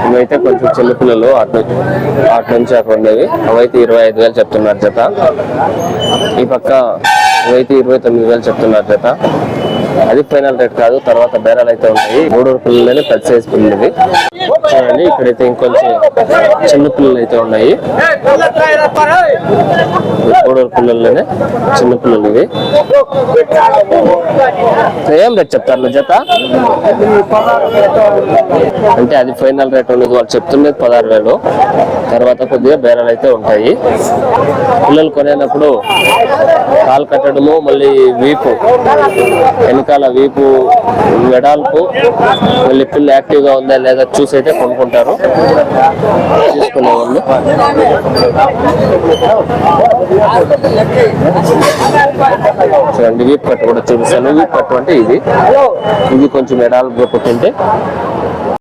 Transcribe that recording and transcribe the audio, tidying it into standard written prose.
ఇవైతే కొంచెం చిన్న పిల్లలు అటు నుంచి అక్కడ ఉండేవి. అవైతే 25,000 చెప్తున్నారు జత. ఈ పక్క అవైతే 29,000 చెప్తున్నారు జత. అది ఫైనల్ రేట్ కాదు, తర్వాత బేరాలు అయితే ఉంటాయి. 3 పిల్లలనే పెద్ద సైజ్ పిల్లలు ఇవి చూడండి. ఇక్కడైతే ఇంకొంచెం చిన్న పిల్లలు అయితే ఉన్నాయి. 3 పిల్లల్లోనే చిన్న పిల్లలు ఇవి. ఏం రేట్ చెప్తారు జత? అంటే అది ఫైనల్ రేట్ ఉండదు, వాళ్ళు చెప్తున్నది 16,000. తర్వాత కొద్దిగా బేరాలు అయితే ఉంటాయి. పిల్లలు కొనేటప్పుడు కాలు కట్టడము, మళ్ళీ వీపు వెనకాల వీపు వెడాల్పు, మళ్ళీ పిల్ల యాక్టివ్ గా ఉందా లేదా చూసి అయితే కొనుక్కుంటారు తీసుకునే వాళ్ళు. చూడండి వీపు కట్టు కూడా చూపిస్తాను. వీపు కట్టు అంటే ఇది కొంచెం వెడాల్పు పుట్టింటే